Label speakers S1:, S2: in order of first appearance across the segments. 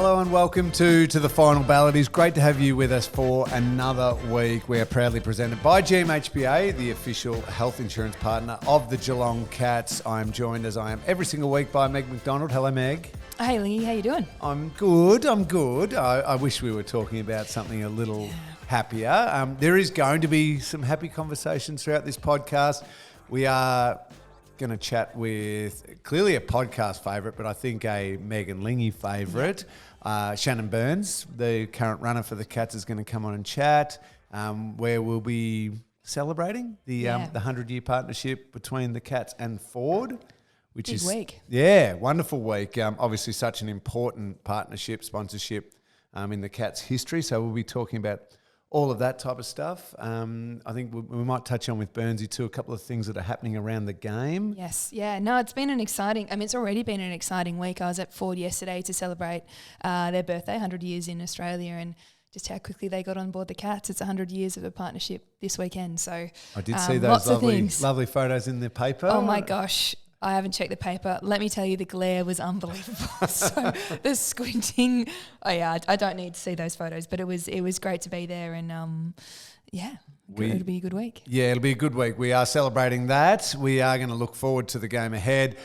S1: Hello and welcome to the Final Ballot. It's great to have you with us for another week. We are proudly presented by GMHBA, the official health insurance partner of the Geelong Cats. I'm joined, as I am every single week, by Meg McDonald. Hello, Meg.
S2: Hey, Lingy, how you doing?
S1: I'm good. I wish we were talking about something a little happier. There is going to be some happy conversations throughout this podcast. We are going to chat with clearly a podcast favourite, but I think a Meg and Lingy favourite. Shannon Burns, the current runner for the Cats, is going to come on and chat, where we'll be celebrating the 100-year partnership between the Cats and Ford. Which
S2: Big
S1: is
S2: week.
S1: Yeah, wonderful week. Obviously such an important partnership, sponsorship in the Cats' history. So we'll be talking about all of that type of stuff. I think we might touch on with Burnsy too, a couple of things that are happening around the game.
S2: Yes, yeah. No, it's been it's already been an exciting week. I was at Ford yesterday to celebrate their birthday, 100 years in Australia, and just how quickly they got on board the Cats. It's 100 years of a partnership this weekend. So
S1: I did see those lovely photos in the paper.
S2: Oh my gosh. I haven't checked the paper. Let me tell you, the glare was unbelievable. So the squinting, I don't need to see those photos, but it was great to be there, and it'll be a good week. Yeah,
S1: it'll be a good week. We are celebrating that. We are going to look forward to the game ahead.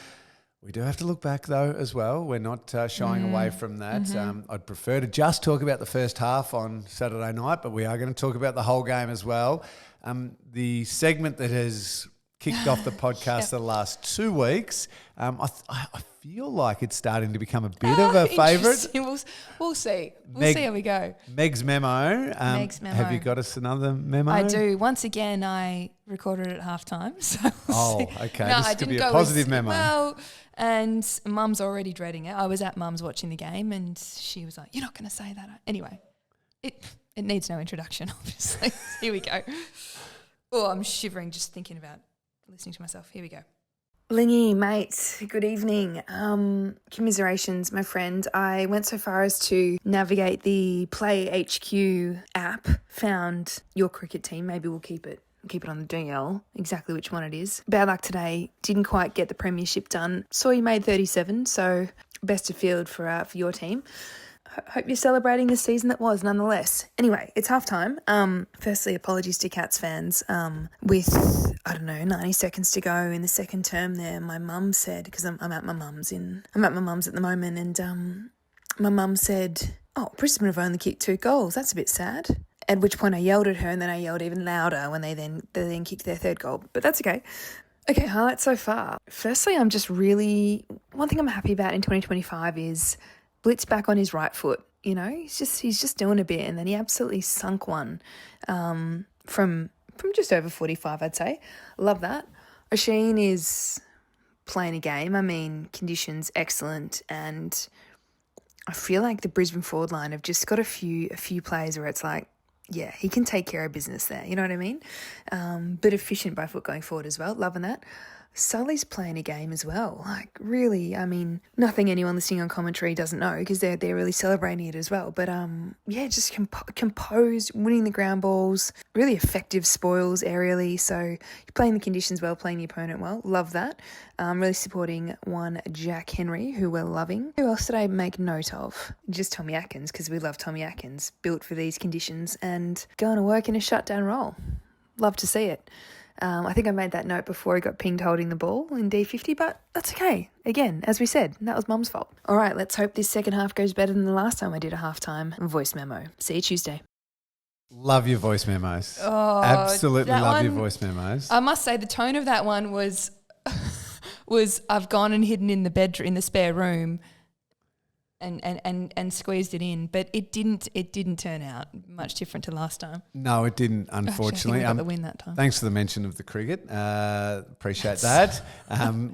S1: We do have to look back though as well. We're not shying away from that.
S2: Mm-hmm.
S1: I'd prefer to just talk about the first half on Saturday night, but we are going to talk about the whole game as well. The segment that has kicked off the podcast the last 2 weeks. I feel like it's starting to become a bit of a favourite.
S2: We'll see. We'll see how we go.
S1: Meg's memo.
S2: Meg's memo.
S1: Have you got us another memo?
S2: I do. Once again, I recorded it at halftime. So we'll see.
S1: Okay.
S2: No,
S1: this could be a positive memo.
S2: Well, and Mum's already dreading it. I was at Mum's watching the game, and she was like, "You're not going to say that." Anyway, it needs no introduction, obviously. Here we go. Oh, I'm shivering just thinking about listening to myself. Here we go. Lingy, mate, good evening. Commiserations, my friend. I went so far as to navigate the Play HQ app, found your cricket team. Maybe we'll keep it on the DL, exactly which one it is. Bad luck today. Didn't quite get the premiership done. Saw you made 37, so best of field for your team. Hope you're celebrating the season that was, nonetheless. Anyway, it's halftime. Firstly, apologies to Cats fans. With 90 seconds to go in the second term, there, my mum said, because I'm at my mum's at the moment, and my mum said, "Oh, Brisbane have only kicked 2 goals. That's a bit sad." At which point I yelled at her, and then I yelled even louder when they then kicked their 3rd goal. But that's okay. Okay, highlights so far. Firstly, one thing I'm happy about in 2025 is Blitz back on his right foot. You know, he's just doing a bit, and then he absolutely sunk one from just over 45, I'd say. Love that. O'Sheen is playing a game. I mean, conditions excellent, and I feel like the Brisbane forward line have just got a few players where it's like, yeah, he can take care of business there. You know what I mean? But efficient by foot going forward as well. Loving that. Sully's playing a game as well. Like, really, I mean, nothing anyone listening on commentary doesn't know, because they're really celebrating it as well. But, just composed, winning the ground balls, really effective spoils aerially. So you're playing the conditions well, playing the opponent well. Love that. Really supporting one Jack Henry, who we're loving. Who else did I make note of? Just Tommy Atkins, because we love Tommy Atkins, built for these conditions and going to work in a shutdown role. Love to see it. I think I made that note before he got pinged holding the ball in D50, but that's okay. Again, as we said, that was Mum's fault. All right, let's hope this second half goes better than the last time I did a halftime voice memo. See you Tuesday.
S1: Love your voice memos.
S2: Oh,
S1: absolutely love your voice memos.
S2: I must say the tone of that one was I've gone and hidden in the bedroom, in the spare room, and squeezed it in, but it didn't turn out much different to last time.
S1: No, it didn't, unfortunately.
S2: Actually, I think we got the win that time.
S1: Thanks for the mention of the cricket. Appreciate that.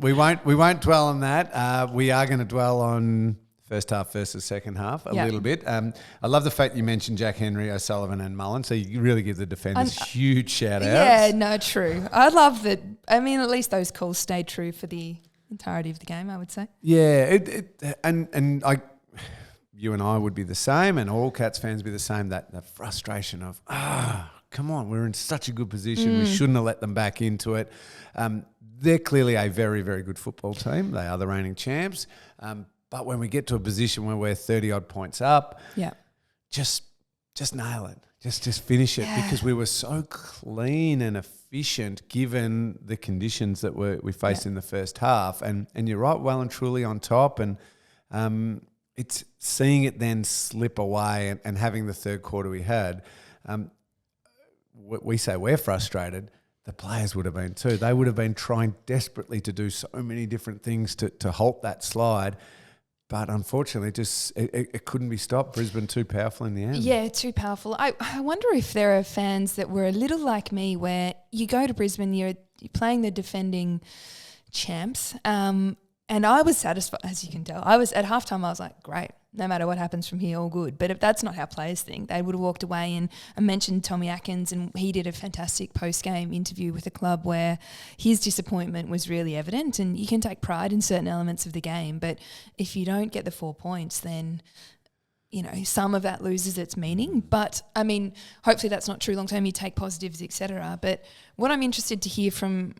S1: We won't dwell on that. We are going to dwell on first half versus second half a little bit. I love the fact you mentioned Jack Henry, O'Sullivan and Mullen, so you really give the defenders huge shout-outs.
S2: Yeah, no, true. I love that. I mean, at least those calls stayed true for the entirety of the game, I would say.
S1: Yeah, you and I would be the same, and all Cats fans be the same, that frustration of, come on, we're in such a good position. We shouldn't have let them back into it. They're clearly a very, very good football team. They are the reigning champs. But when we get to a position where we're 30-odd points up, just nail it. Just finish it because we were so clean and efficient given the conditions that we faced in the first half. And you're right, well and truly on top. And it's seeing it then slip away and having the third quarter we had. We say we're frustrated. The players would have been too. They would have been trying desperately to do so many different things to halt that slide. But unfortunately, it couldn't be stopped. Brisbane too powerful in the end.
S2: Yeah, too powerful. I wonder if there are fans that were a little like me where you go to Brisbane, you're playing the defending champs, and I was satisfied, as you can tell. I was at halftime, I was like, great, no matter what happens from here, all good. But if that's not how players think. They would have walked away, and I mentioned Tommy Atkins, and he did a fantastic post-game interview with the club where his disappointment was really evident, and you can take pride in certain elements of the game, but if you don't get the 4 points, then some of that loses its meaning. But, I mean, hopefully that's not true long term. You take positives, etc. But what I'm interested to hear from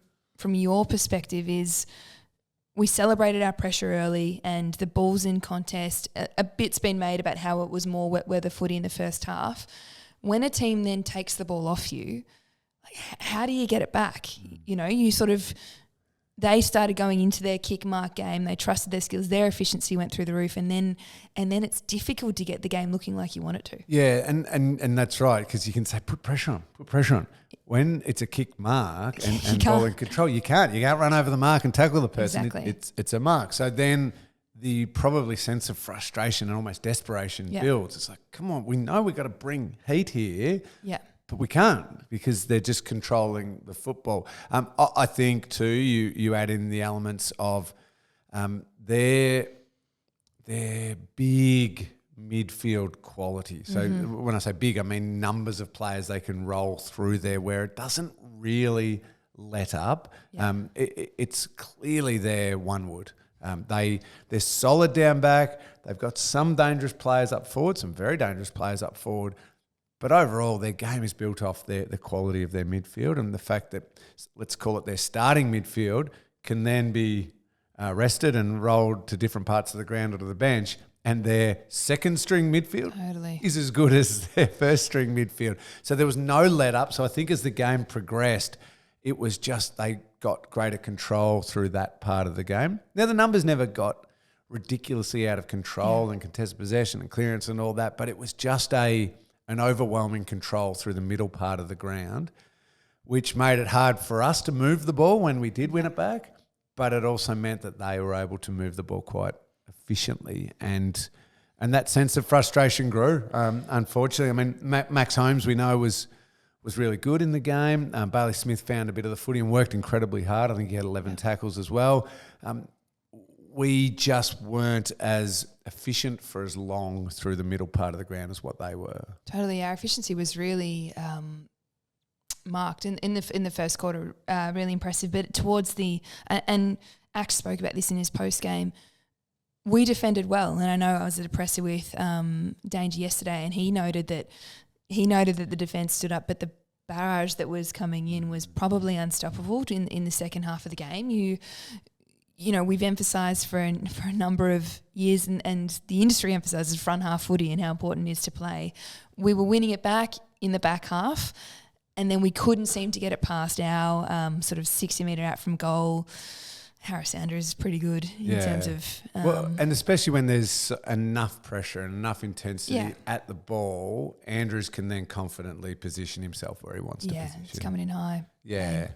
S2: your perspective is, we celebrated our pressure early and the balls in contest. A bit's been made about how it was more wet weather footy in the first half. When a team then takes the ball off you, how do you get it back? They started going into their kick mark game. They trusted their skills. Their efficiency went through the roof, and then it's difficult to get the game looking like you want it to.
S1: Yeah, and that's right, because you can say put pressure on. When it's a kick mark and ball in control, you can't run over the mark and tackle the person.
S2: Exactly.
S1: It's a mark. So then the probably sense of frustration and almost desperation builds. It's like, come on, we know we've got to bring heat here.
S2: Yeah.
S1: But we can't because they're just controlling the football. I think too, you add in the elements of their big midfield quality. So when I say big, I mean numbers of players they can roll through there where it doesn't really let up. Yeah. It's clearly their one wood. They're solid down back. They've got some dangerous players up forward, some very dangerous players up forward. But overall, their game is built off the quality of their midfield and the fact that, let's call it their starting midfield, can then be rested and rolled to different parts of the ground or to the bench, and their second string midfield is as good as their first string midfield. So there was no let up. So I think as the game progressed, it was just they got greater control through that part of the game. Now, the numbers never got ridiculously out of control and contested possession and clearance and all that, but it was just an overwhelming control through the middle part of the ground, which made it hard for us to move the ball when we did win it back, but it also meant that they were able to move the ball quite efficiently, and that sense of frustration grew. Unfortunately, I mean, Max Holmes, we know, was really good in the game. Bailey Smith found a bit of the footy and worked incredibly hard. I think he had 11 tackles as well. We just weren't as efficient for as long through the middle part of the ground as what they were.
S2: Totally, our efficiency was really marked in the first quarter, really impressive. But towards and Axe spoke about this in his post game. We defended well, and I know I was at a presser with Danger yesterday, and he noted that the defence stood up, but the barrage that was coming in was probably unstoppable in the second half of the game. We've emphasised for a number of years, and the industry emphasises front half footy and how important it is to play. We were winning it back in the back half, and then we couldn't seem to get it past our sort of 60-metre out from goal. Harris Andrews is pretty good in terms of...
S1: and especially when there's enough pressure and enough intensity at the ball, Andrews can then confidently position himself where he wants to position.
S2: Yeah, it's coming in high.
S1: Yeah.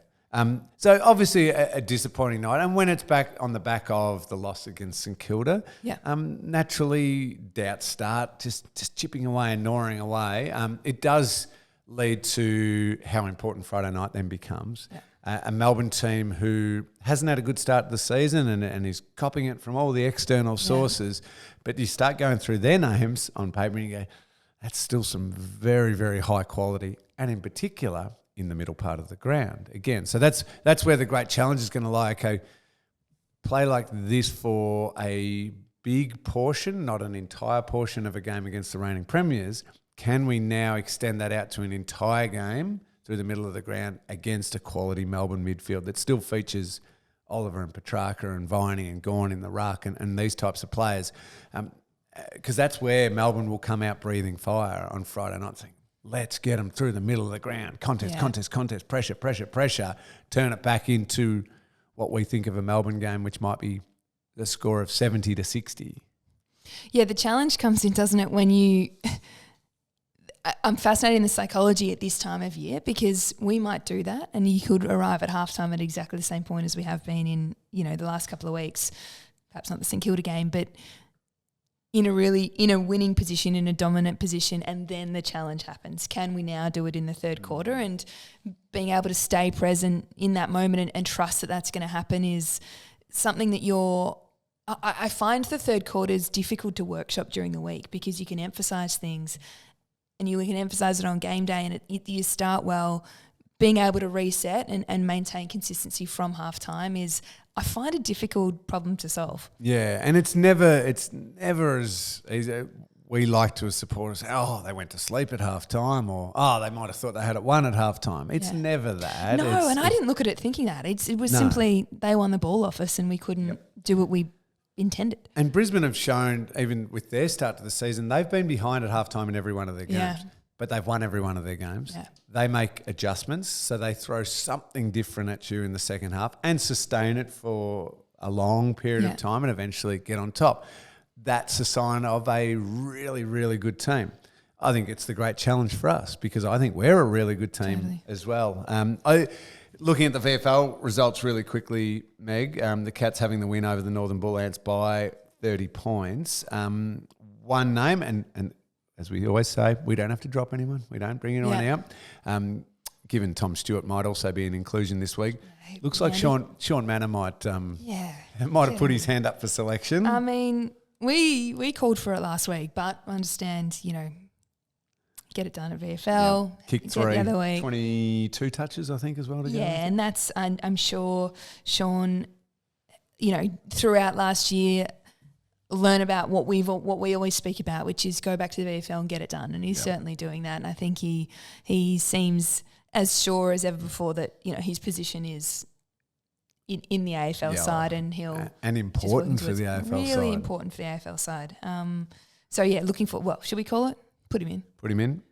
S1: So obviously a disappointing night, and when it's back on the back of the loss against St Kilda, naturally doubts start just chipping away and gnawing away. It does lead to how important Friday night then becomes. Yeah. A Melbourne team who hasn't had a good start to the season and is copying it from all the external sources, but you start going through their names on paper and you go, that's still some very, very high quality, and in particular in the middle part of the ground again. So that's where the great challenge is going to lie. Okay, play like this for a big portion, not an entire portion of a game against the reigning premiers. Can we now extend that out to an entire game through the middle of the ground against a quality Melbourne midfield that still features Oliver and Petrarca and Viney and Gawn in the ruck and these types of players. Because that's where Melbourne will come out breathing fire on Friday night saying, let's get them through the middle of the ground. Contest, pressure. Turn it back into what we think of a Melbourne game, which might be the score of 70-60.
S2: Yeah, the challenge comes in, doesn't it, when you... I'm fascinated in the psychology at this time of year because we might do that and you could arrive at halftime at exactly the same point as we have been in, the last couple of weeks, perhaps not the St Kilda game, but in a winning position, in a dominant position, and then the challenge happens. Can we now do it in the third quarter? And being able to stay present in that moment and trust that that's going to happen is something that I find the third quarter is difficult to workshop during the week because you can emphasise things and you can emphasise it on game day and you start well. Being able to reset and maintain consistency from halftime is, I find, a difficult problem to solve.
S1: Yeah, and it's never as easy. We like to, as supporters, say, they went to sleep at halftime, or they might have thought they had it won at halftime. It's never that.
S2: No, I didn't look at it thinking that. It was simply they won the ball off us and we couldn't do what we intended.
S1: And Brisbane have shown, even with their start to the season, they've been behind at halftime in every one of their games. But they've won every one of their games. Yeah. They make adjustments, so they throw something different at you in the second half and sustain it for a long period of time and eventually get on top. That's a sign of a really, really good team. I think it's the great challenge for us because I think we're a really good team as well. Looking at the VFL results really quickly, Meg, the Cats having the win over the Northern Bull Ants by 30 points. One name, and as we always say, we don't have to drop anyone. We don't bring anyone out. Given Tom Stewart might also be an inclusion this week. Looks like Sean Manor might have put his hand up for selection.
S2: I mean, we called for it last week, but I understand, get it done at VFL.
S1: Kicked 22 touches, I think, as well. To
S2: and that's, I'm sure Sean, throughout last year, learn about what we always speak about, which is go back to the VFL and get it done. And he's certainly doing that. And I think he seems as sure as ever before that, his position is in the AFL side and he'll...
S1: And important for the AFL side.
S2: Really important for the AFL side. Looking for... should we call it? Put him in.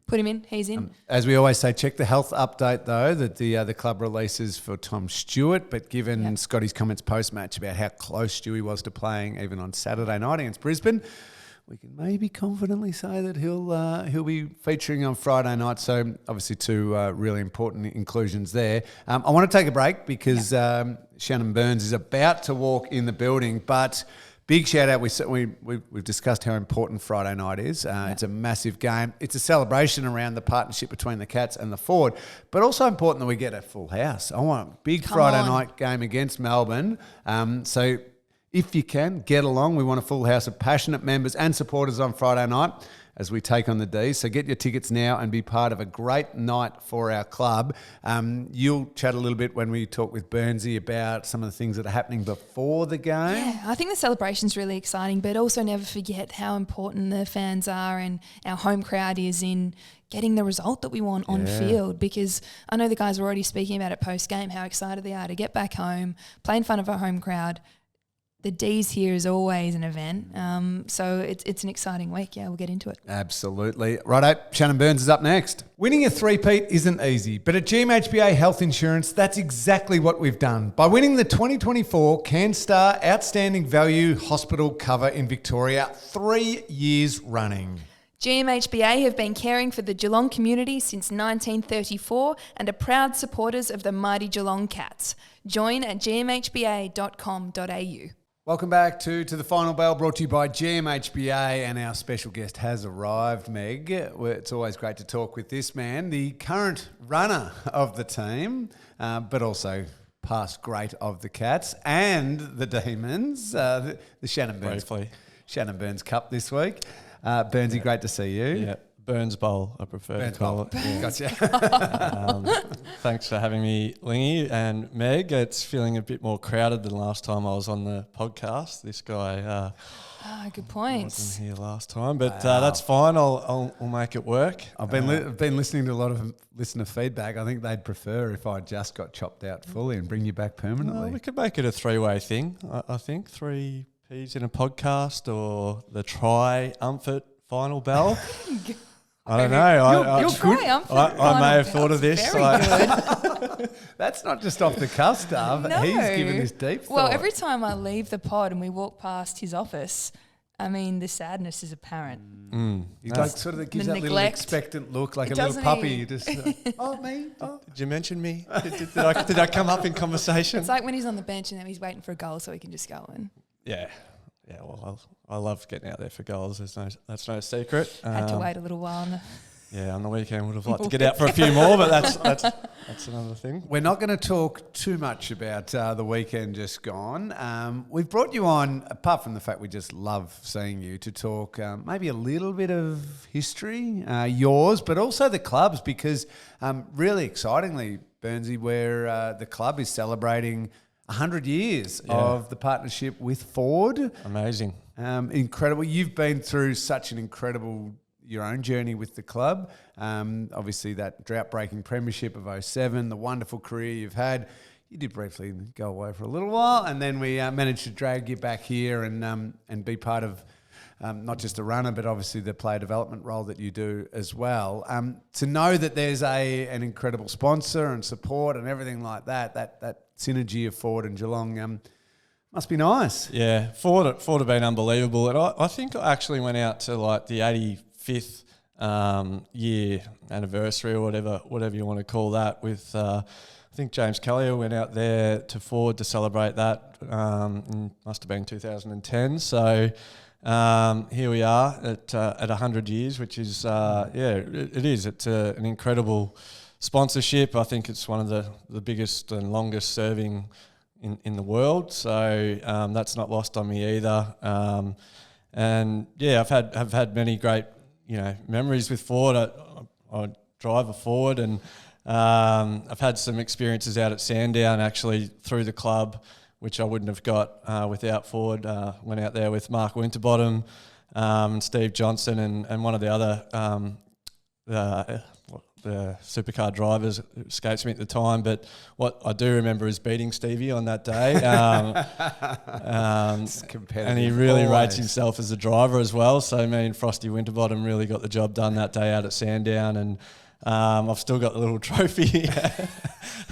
S2: Put him in. He's in.
S1: As we always say, check the health update, though, that the club releases for Tom Stewart. But given Scotty's comments post-match about how close Stewie was to playing even on Saturday night against Brisbane, we can maybe confidently say that he'll be featuring on Friday night. So obviously two really important inclusions there. I want to take a break because Shannon Burns is about to walk in the building, but... Big shout out. We've discussed how important Friday night is. It's a massive game. It's a celebration around the partnership between the Cats and the Ford, but also important that we get a full house. I want a big Friday night game against Melbourne. So if you can, get along. We want a full house of passionate members and supporters on Friday night as we take on the D's. So get your tickets now and be part of a great night for our club. You'll chat a little bit when we talk with Burnsy about some of the things that are happening before the game.
S2: Yeah, I think the celebration's really exciting, but also never forget how important the fans are and our home crowd is in getting the result that we want on field, because I know the guys were already speaking about it post-game, how excited they are to get back home, play in front of our home crowd. The D's here is always an event. So it's an exciting week. Yeah, we'll get into it.
S1: Absolutely. Righto, Shannon Burns is up next. Winning a three-peat isn't easy, but at GMHBA Health Insurance, that's exactly what we've done. By winning the 2024 CanStar Outstanding Value Hospital Cover in Victoria 3 years running.
S2: GMHBA have been caring for the Geelong community since 1934 and are proud supporters of the mighty Geelong Cats. Join at gmhba.com.au.
S1: Welcome back to The Final Bell, brought to you by GMHBA, and our special guest has arrived, Meg. It's always great to talk with this man, the current runner of the team, but also past great of the Cats and the Demons, the Shannon Burns Cup this week. Burnsy, great to see you.
S3: Yeah, Burns Bowl, I prefer to call it. Yeah.
S1: Gotcha.
S3: Thanks for having me, Lingy and Meg. It's feeling a bit more crowded than last time I was on the podcast. This guy
S2: Good
S3: I
S2: point.
S3: wasn't here last time, but that's fine. I'll make it work.
S1: I've been listening to a lot of listener feedback. I think they'd prefer if I just got chopped out fully and bring you back permanently.
S3: Well, we could make it a three-way thing. I think 3 Ps in a podcast or the triumphant final bell. I don't know.
S2: You're triumphant.
S3: I may have thought of this.
S2: Very good.
S1: That's not just off the cuff stuff.
S2: No.
S1: He's given this deep thought.
S2: Well, every time I leave the pod and we walk past his office, I mean, the sadness is apparent.
S1: He like sort of gives
S2: The
S1: that little
S2: neglect.
S1: expectant look, like a
S2: Doesn't
S1: little puppy.
S2: he?
S1: You just, oh, me? Oh.
S3: Did you mention me? Did I come up in conversation?
S2: It's like when he's on the bench and then he's waiting for a goal so he can just go in.
S3: Yeah. Well, I love getting out there for goals. That's no secret.
S2: Had to wait a little while.
S3: Yeah, on the weekend would have liked to get out for a few more, but that's another thing.
S1: We're not going to talk too much about the weekend just gone. We've brought you on, apart from the fact we just love seeing you, to talk maybe a little bit of history, yours, but also the club's, because really excitingly, Burnsy, where the club is celebrating 100 years of the partnership with Ford.
S3: Amazing.
S1: Incredible. You've been through such an incredible your own journey with the club. Obviously that drought-breaking premiership of 07, the wonderful career you've had. You did briefly go away for a little while, and then we managed to drag you back here and be part of not just a runner, but obviously the player development role that you do as well. To know that there's an incredible sponsor and support and everything like that synergy of Ford and Geelong must be nice.
S3: Yeah, Ford have been unbelievable. And I think I actually went out to like the 85th year anniversary or whatever you want to call that with I think James Kelly went out there to Ford to celebrate that. Must have been 2010. So here we are at 100 years, which is it is. It's an incredible sponsorship. I think it's one of the biggest and longest serving in the world. So that's not lost on me either. And yeah, I've had many great memories with Ford. I drive a Ford, and I've had some experiences out at Sandown actually through the club, which I wouldn't have got without Ford. Went out there with Mark Winterbottom, Steve Johnson, and one of the other the supercar drivers. It escapes me at the time, but what I do remember is beating Stevie on that day. And he really rates himself as a driver as well. So me and Frosty Winterbottom really got the job done that day out at Sandown, and I've still got the little trophy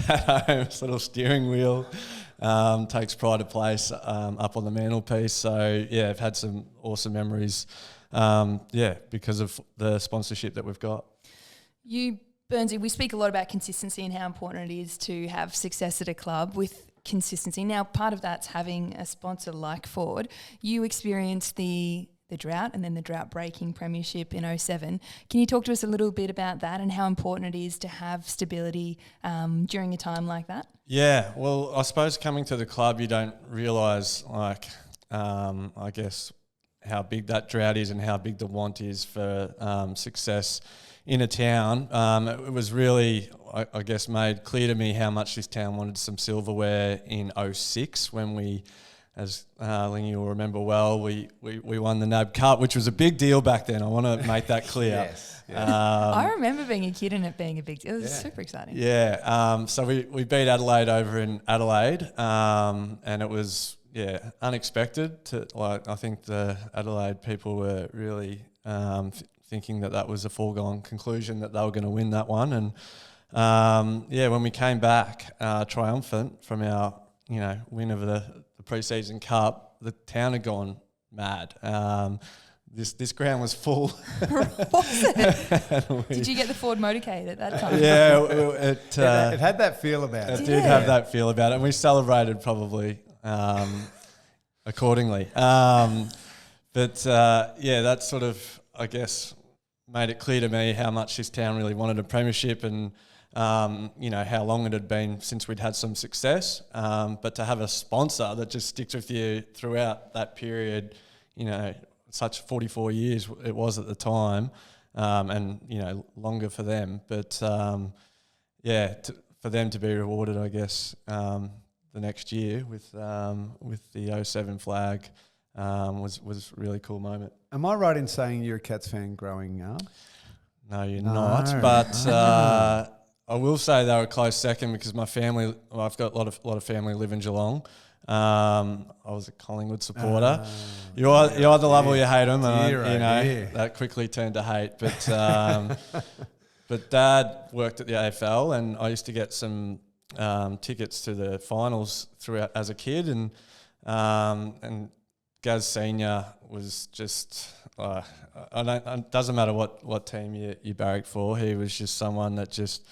S3: at home, this little steering wheel. Takes pride of place up on the mantelpiece. So yeah, I've had some awesome memories because of the sponsorship that we've got.
S2: Burnsy, we speak a lot about consistency and how important it is to have success at a club with consistency. Now, part of that's having a sponsor like Ford. You experienced the drought and then the drought-breaking premiership in 07. Can you talk to us a little bit about that and how important it is to have stability during a time like that? Yeah,
S3: well, I suppose coming to the club, you don't realise, I guess, how big that drought is and how big the want is for success in a town. It was really, I guess, made clear to me how much this town wanted some silverware in 06 when we, as Lingy will remember well, we won the NAB Cup, which was a big deal back then. I want to make that clear.
S1: Yes.
S2: I remember being a kid and it being a big deal. It was super exciting.
S3: Yeah. So we beat Adelaide over in Adelaide, and it was unexpected. I think the Adelaide people were really thinking that was a foregone conclusion that they were going to win that one. And when we came back triumphant from our win of the pre-season cup, the town had gone mad. This ground was full.
S2: Was it? Did you get the Ford motorcade at that time?
S3: Yeah,
S1: it had that feel about it.
S3: It did have that feel about it, and we celebrated probably accordingly. That sort of, I guess, made it clear to me how much this town really wanted a premiership, and how long it had been since we'd had some success. But to have a sponsor that just sticks with you throughout that period, such 44 years it was at the time, and longer for them. But for them to be rewarded, I guess, the next year with the 07 flag. was a really cool moment.
S1: Am I right in saying you're a Cats fan growing up?
S3: No, you're not. But I will say they were a close second because my family. I've got a lot of family live in Geelong. I was a Collingwood supporter. You either love or you hate them. That quickly turned to hate. But but Dad worked at the AFL, and I used to get some tickets to the finals throughout as a kid, and Gaz Senior was just. It doesn't matter what team you barracked for. He was just someone that just.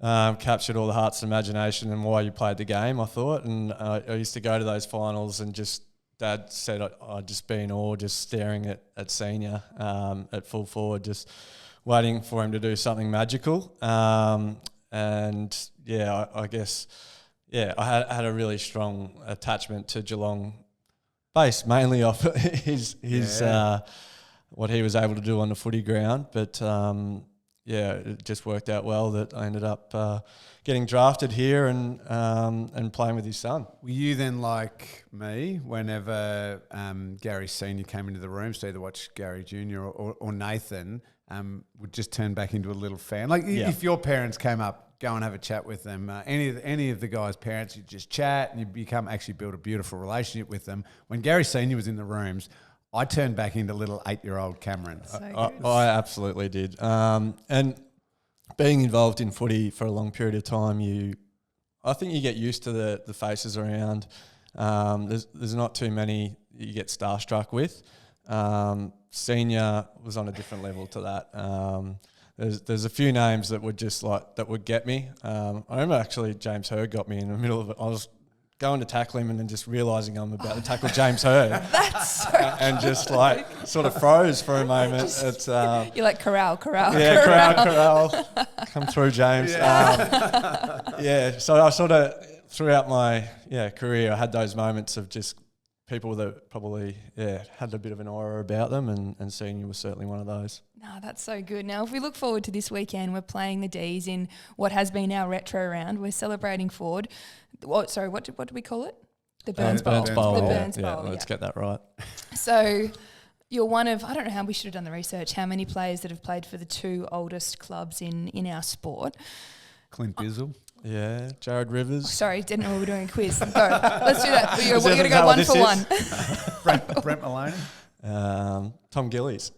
S3: Captured all the hearts and imagination and why you played the game, I thought. And I used to go to those finals and just, Dad said I'd just be in awe just staring at Senior at full forward, just waiting for him to do something magical. And yeah, I guess, yeah, I had a really strong attachment to Geelong based mainly off his what he was able to do on the footy ground. But yeah, it just worked out well that I ended up getting drafted here and playing with his son.
S1: Were you then like me whenever Gary Senior came into the room, so either watch Gary Junior or Nathan, would just turn back into a little fan? Like if your parents came up, go and have a chat with them. Any of the guys' parents, you just chat and you actually build a beautiful relationship with them. When Gary Senior was in the rooms, I turned back into little 8-year-old Cameron.
S3: I absolutely did. And being involved in footy for a long period of time, I think you get used to the faces around. There's not too many you get starstruck with. Senior was on a different level to that. There's a few names that would get me. I remember actually James Hurd got me in the middle of it. I was going to tackle him and then just realising I'm about to tackle James Hurd.
S2: That's so
S3: and just like sort of froze for a moment.
S2: You're like corral.
S3: Yeah, corral. Come through, James.
S1: Yeah.
S3: So I sort of throughout my career, I had those moments of just people that probably had a bit of an aura about them, and Senior was certainly one of those.
S2: No, that's so good. Now, if we look forward to this weekend, we're playing the D's in what has been our retro round. We're celebrating Ford. What do we call it? The Burns Bowl.
S3: Burns Bowl.
S2: The Burns Bowl.
S3: Let's get that right.
S2: So you're one of, I don't know how we should have done the research, how many players that have played for the two oldest clubs in our sport.
S1: Clint Bizzle.
S3: Yeah, Jared Rivers.
S2: Sorry, didn't know we were doing a quiz. Go. Let's do that. We're going to go one for one.
S1: Brent Maloney.
S3: Tom Gillies.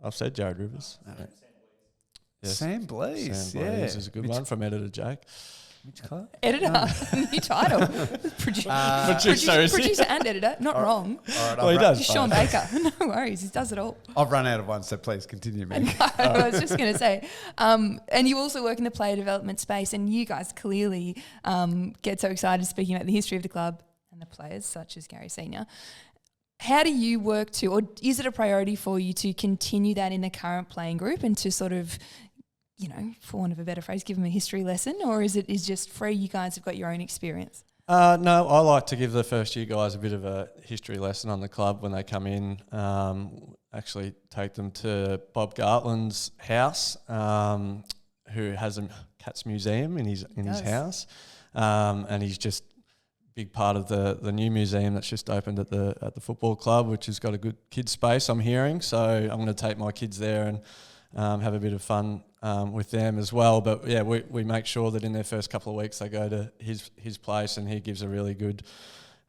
S3: I've said Jared Rivers. Yes.
S1: Sam Blease.
S3: Sam Blease is a good one from Editor Jake.
S1: Which club?
S2: Editor. New title. Producer and editor. Not wrong.
S1: All right,
S3: well, he does.
S2: Sean Baker. No worries. He does it all.
S1: I've run out of one, so please continue, man.
S2: I was just going to say. And you also work in the player development space, and you guys clearly get so excited speaking about the history of the club and the players, such as Gary Senior. How do you work to, or is it a priority for you to continue that in the current playing group and to sort of, for want of a better phrase, give them a history lesson, or is just free? You guys have got your own experience.
S3: No, I like to give the first year guys a bit of a history lesson on the club when they come in. Actually take them to Bob Gartland's house, who has a Cats museum in his house, and he's just big part of the new museum that's just opened at the football club, which has got a good kids space, I'm hearing. So I'm going to take my kids there and have a bit of fun with them as well. But yeah, we make sure that in their first couple of weeks they go to his place, and he gives a really good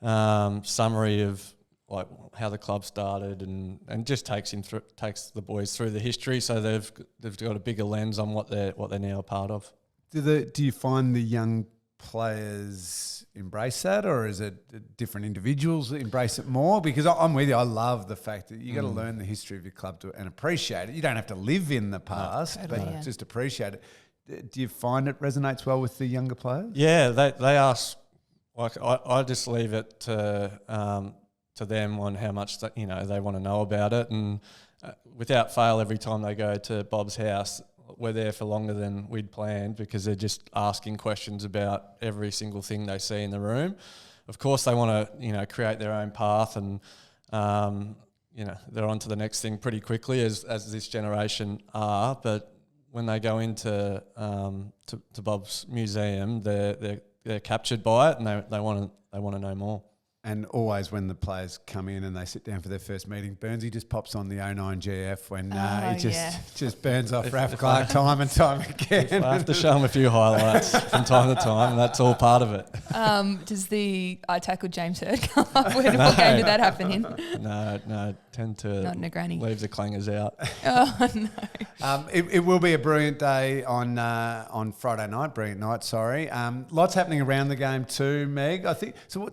S3: summary of like how the club started and just takes the boys through the history, so they've got a bigger lens on what they're now a part of.
S1: Do you find the young players embrace that, or is it different individuals that embrace it more? Because I'm with you. I love the fact that you got to learn the history of your club and appreciate it. You don't have to live in the past, but just appreciate it. Do you find it resonates well with the younger players?
S3: Yeah, they ask. Like I just leave it to them on how much they want to know about it, and without fail, every time they go to Bob's house, we're there for longer than we'd planned because they're just asking questions about every single thing they see in the room. Of course, they want to, create their own path, and they're on to the next thing pretty quickly as this generation are. But when they go into to Bob's museum, they're captured by it, and they want to know more.
S1: And always when the players come in and they sit down for their first meeting, Burnsy just pops on the 09 GF when he just burns off Raf Clark time and time again.
S3: I have to show him a few highlights from time to time, and that's all part of it.
S2: Does the I tackled James Hird come up? What game did that happen in?
S3: No, tend to
S2: Not in a granny.
S3: leave the clangers out.
S2: Oh, no.
S1: It will be a brilliant day on Friday night. Brilliant night, sorry. Lots happening around the game too, Meg. I think so.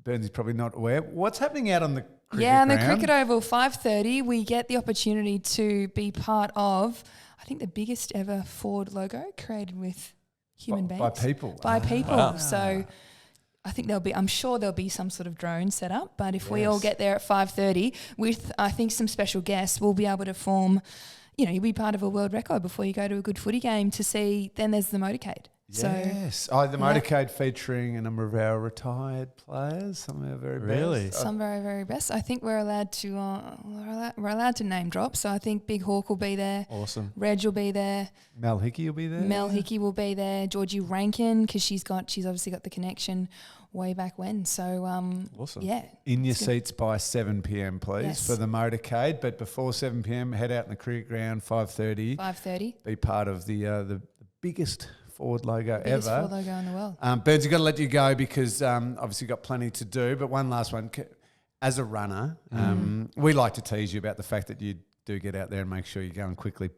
S1: Burnsy's probably not aware. What's happening out on the cricket
S2: on the
S1: ground?
S2: cricket oval, 5:30, we get the opportunity to be part of, I think, the biggest ever Ford logo created with human beings.
S1: By people.
S2: By people.
S3: Wow.
S2: So I think I'm sure there'll be some sort of drone set up, but if we all get there at 5:30 with, I think, some special guests, we'll be able to form, you'll be part of a world record before you go to a good footy game to see. Then there's the motorcade.
S1: Yes. The motorcade featuring a number of our retired players, some of our very best.
S2: Some very, very best. I think we're allowed to we're allowed to name drop. So I think Big Hawk will be there.
S3: Awesome.
S2: Reg will be there.
S1: Mel Hickey will be there.
S2: Mel Hickey will be there. Georgie Rankin, because she's obviously got the connection way back when. So
S3: awesome.
S2: Yeah.
S1: In your seats by 7 p.m, please,
S2: Yes.
S1: for the motorcade. But before 7 p.m, head out in the cricket ground, 5:30.
S2: 5:30.
S1: Be part of the biggest Ford logo
S2: Biggest
S1: ever.
S2: Ford logo in the world.
S1: Burns, you've got to let you go because obviously you've got plenty to do. But one last one. As a runner, we like to tease you about the fact that you do get out there and make sure you go and quickly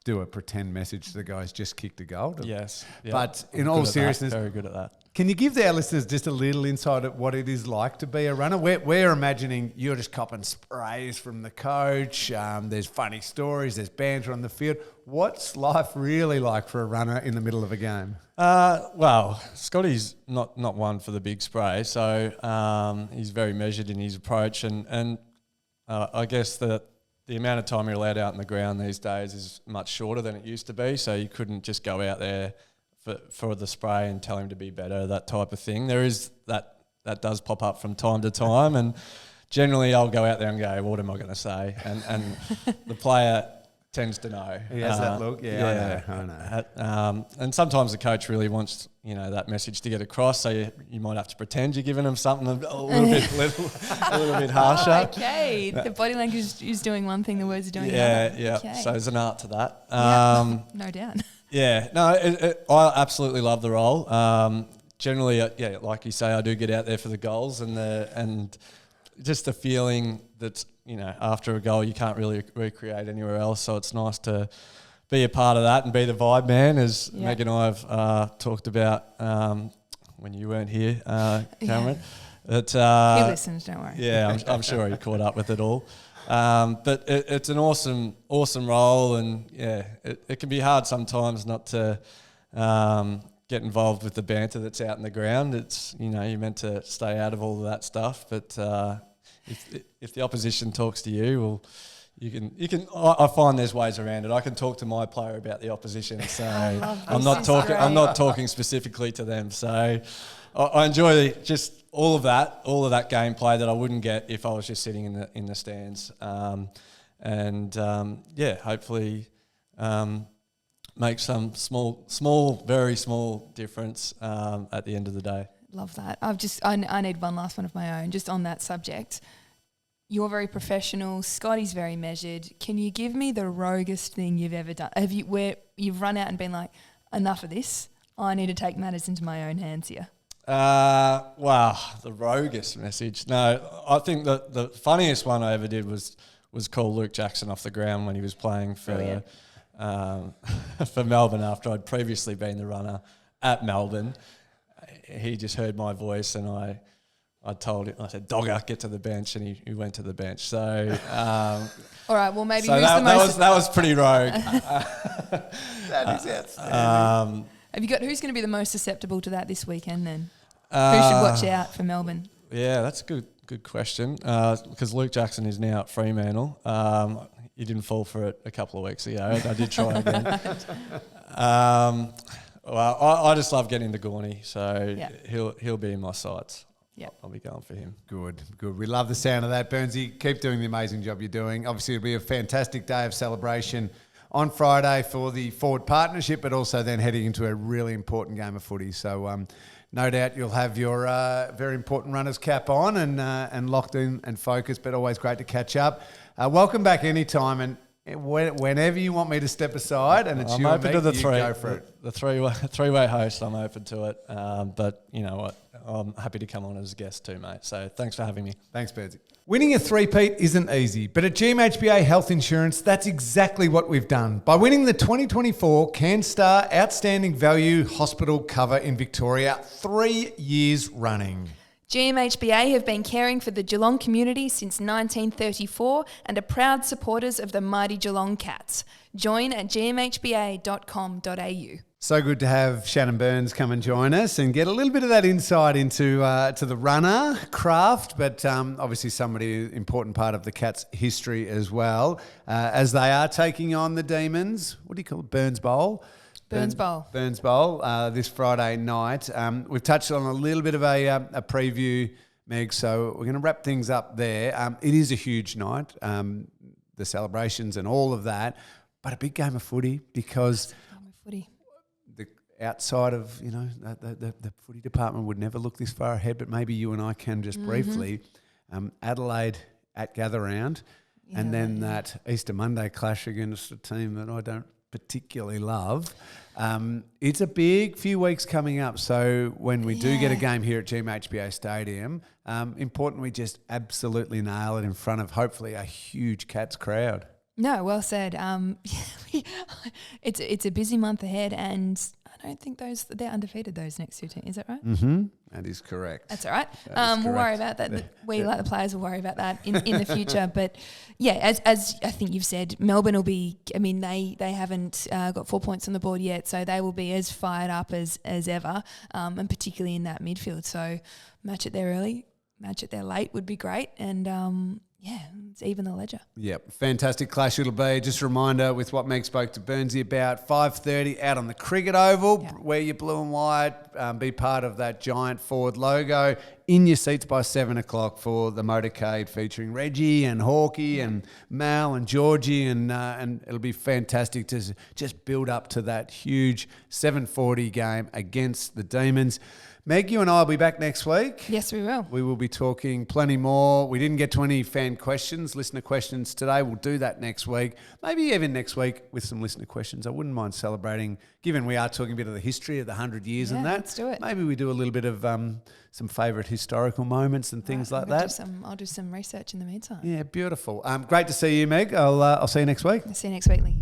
S1: do a pretend message to the guys just kicked a goal.
S3: Yes. Yeah.
S1: But in
S3: I'm
S1: all
S3: good at that.
S1: seriousness,
S3: Very good at that.
S1: can you give our listeners just a little insight at what it is like to be a runner? We're imagining you're just copping sprays from the coach. There's funny stories. There's banter on the field. What's life really like for a runner in the middle of a game?
S3: Well, Scotty's not one for the big spray, so he's very measured in his approach, and I guess that the amount of time you're allowed out in the ground these days is much shorter than it used to be, so you couldn't just go out there for the spray and tell him to be better, that type of thing. There is that does pop up from time to time, and generally I'll go out there and go, what am I going to say? And the player tends to know.
S1: He has that look. Yeah, I know.
S3: And sometimes the coach really wants that message to get across, so you might have to pretend you're giving them something a little bit harsher.
S2: Oh, okay. The body language is doing one thing, the words are doing another.
S3: Yeah.
S2: Okay.
S3: So there's an art to that.
S2: No doubt.
S3: Yeah. No, I absolutely love the role. Generally, like you say, I do get out there for the goals and just the feeling that after a goal you can't really recreate anywhere else. So it's nice to be a part of that and be the vibe man, as Meg and I have talked about when you weren't here, Cameron.
S2: He listens, don't worry.
S3: Yeah, I'm sure he caught up with it all. But it's an awesome role, and it can be hard sometimes not to get involved with the banter that's out in the ground. It's you're meant to stay out of all of that stuff, but if the opposition talks to you, well, you can. I find there's ways around it. I can talk to my player about the opposition, so I'm not talking specifically to them. So I enjoy just all of that gameplay that I wouldn't get if I was just sitting in the stands, hopefully make some small, very small difference at the end of the day.
S2: Love that. I need one last one of my own, just on that subject. You're very professional. Scotty's very measured. Can you give me the roguest thing you've ever done? Where you've run out and been like, enough of this. I need to take matters into my own hands here.
S3: Wow, the roguest message. No, I think the funniest one I ever did was call Luke Jackson off the ground when he was playing for Melbourne after I'd previously been the runner at Melbourne. He just heard my voice and I told him, I said, "Dogger, get to the bench," and he went to the bench. So,
S2: all right. Well, maybe
S3: so that was pretty rogue.
S1: That is outstanding.
S2: Who's going to be the most susceptible to that this weekend then? Who should watch out for Melbourne?
S3: Yeah, that's a good question. Because Luke Jackson is now at Fremantle. He didn't fall for it a couple of weeks ago. I did try again. Well, I just love getting to Gorney, so he'll be in my sights. Yeah, I'll be going for him.
S1: Good. We love the sound of that, Burnsy. Keep doing the amazing job you're doing. Obviously, it'll be a fantastic day of celebration on Friday for the Ford partnership, but also then heading into a really important game of footy. So no doubt you'll have your very important runner's cap on and locked in and focused, but always great to catch up. Welcome back anytime, and whenever you want me to step aside and it's
S3: I'm
S1: you and
S3: open
S1: me,
S3: to the
S1: you
S3: three,
S1: go for it.
S3: the three-way host. I'm open to it, but you know what? I'm happy to come on as a guest too, mate. So thanks for having me.
S1: Thanks, Burnsy. Winning a three-peat isn't easy, but at GMHBA Health Insurance, that's exactly what we've done. By winning the 2024 CanStar Outstanding Value Hospital Cover in Victoria 3 years running.
S2: GMHBA have been caring for the Geelong community since 1934 and are proud supporters of the mighty Geelong Cats. Join at gmhba.com.au.
S1: So good to have Shannon Burns come and join us and get a little bit of that insight into to the runner craft, but obviously somebody important part of the Cats' history as well, as they are taking on the Demons. What do you call it? Burns Bowl?
S2: Burns Bowl.
S1: Burns Bowl this Friday night. We've touched on a little bit of a preview, Meg, so we're going to wrap things up there. It is a huge night, the celebrations and all of that, but a big game of footy because the outside of, you know, the footy department would never look this far ahead, but maybe you and I can just briefly. Adelaide at Gather Round, and then that Easter Monday clash against a team that I don't particularly love. It's a big few weeks coming up, so when we do get a game here at GMHBA Stadium, important we just absolutely nail it in front of hopefully a huge Cats crowd.
S2: No, well said. It's a busy month ahead, and I don't think they're undefeated, those next two teams. Is that right?
S1: Mm-hmm. That is correct.
S2: That's all right. We'll worry about that. We, like the players, will worry about that in the future. But yeah, as I think you've said, Melbourne will be. I mean, they haven't got 4 points on the board yet, so they will be as fired up as ever, and particularly in that midfield. So match it there early, match it there late would be great, and it's even the ledger.
S1: Yep, fantastic clash it'll be. Just a reminder with what Meg spoke to Burnsy about, 5:30 out on the cricket oval, wear your blue and white, be part of that giant forward logo, in your seats by 7 o'clock for the motorcade featuring Reggie and Hawkey and Mal and Georgie, and it'll be fantastic to just build up to that huge 7:40 game against the Demons. Meg, you and I will be back next week.
S2: Yes, we will.
S1: We will be talking plenty more. We didn't get to any fan questions, listener questions today. We'll do that next week. Maybe even next week with some listener questions. I wouldn't mind celebrating, given we are talking a bit of the history of the 100 years and that.
S2: Let's do it.
S1: Maybe we do a little bit of some favourite historical moments and things like that.
S2: I'll do some research in the meantime.
S1: Yeah, beautiful. Great to see you, Meg. I'll see you next week.
S2: See you next week, Lee.